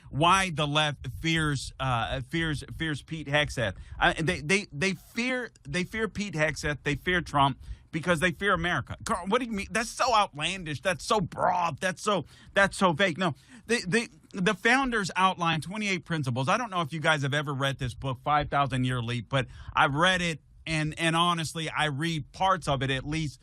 why the left fears Pete Hegseth. They fear Pete Hegseth. They fear Trump because they fear America. Carl, what do you mean? That's so outlandish. That's so broad. That's so vague. No, the founders outlined 28 principles. I don't know if you guys have ever read this book, 5,000 Year Leap, but I've read it, and honestly, I read parts of it at least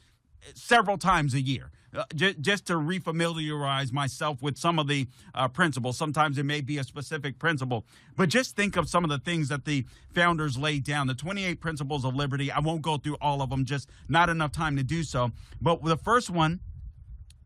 several times a year. Just to refamiliarize myself with some of the principles. Sometimes it may be a specific principle, but just think of some of the things that the founders laid down. The 28 principles of liberty. I won't go through all of them, just not enough time to do so. But the first one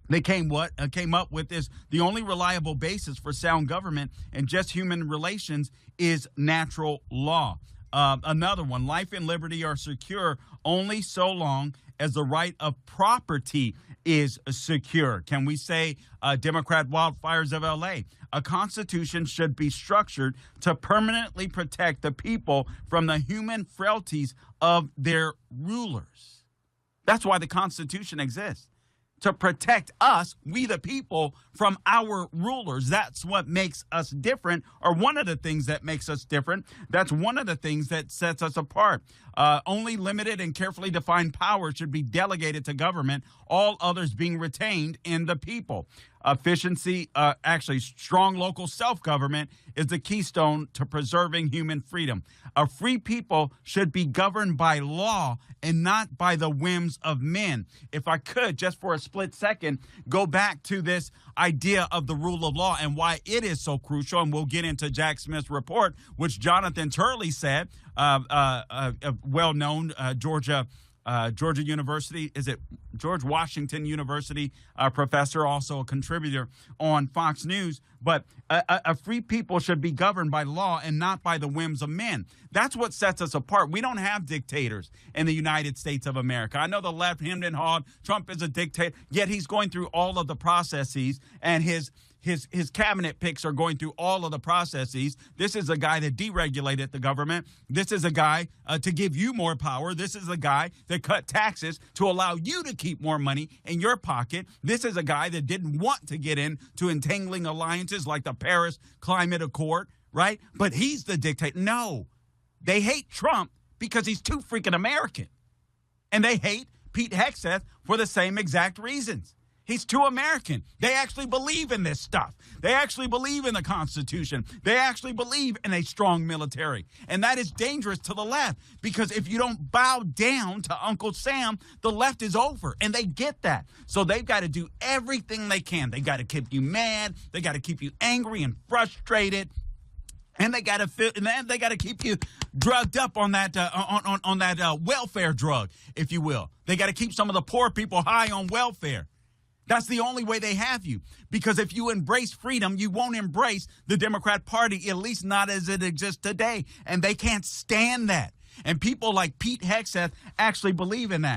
they came up with is the only reliable basis for sound government and just human relations is natural law. Another one, life and liberty are secure only so long as the right of property is secure. Can we say Democrat wildfires of L.A.? A constitution should be structured to permanently protect the people from the human frailties of their rulers. That's why the Constitution exists. To protect us, we the people, from our rulers. That's what makes us different, or one of the things that makes us different. That's one of the things that sets us apart. Only limited and carefully defined power should be delegated to government, all others being retained in the people. Strong local self-government is the keystone to preserving human freedom. A free people should be governed by law and not by the whims of men. If I could, just for a split second, go back to this idea of the rule of law and why it is so crucial, and we'll get into Jack Smith's report, which Jonathan Turley said, well-known Georgia University, is it George Washington University professor, also a contributor on Fox News. But a free people should be governed by law and not by the whims of men. That's what sets us apart. We don't have dictators in the United States of America. I know the left hemmed and hawed. Trump is a dictator, yet he's going through all of the processes, and his cabinet picks are going through all of the processes. This is a guy that deregulated the government. This is a guy to give you more power. This is a guy that cut taxes to allow you to keep more money in your pocket. This is a guy that didn't want to get into entangling alliances like the Paris Climate Accord, right? But he's the dictator. No, they hate Trump because he's too freaking American. And they hate Pete Hegseth for the same exact reasons. He's too American. They actually believe in this stuff. They actually believe in the Constitution. They actually believe in a strong military. And that is dangerous to the left, because if you don't bow down to Uncle Sam, the left is over. And they get that. So they've got to do everything they can. They got to keep you mad. They got to keep you angry and frustrated. And they got to keep you drugged up on that on that welfare drug, if you will. They got to keep some of the poor people high on welfare. That's the only way they have you. Because if you embrace freedom, you won't embrace the Democrat Party, at least not as it exists today. And they can't stand that. And people like Pete Hegseth actually believe in that.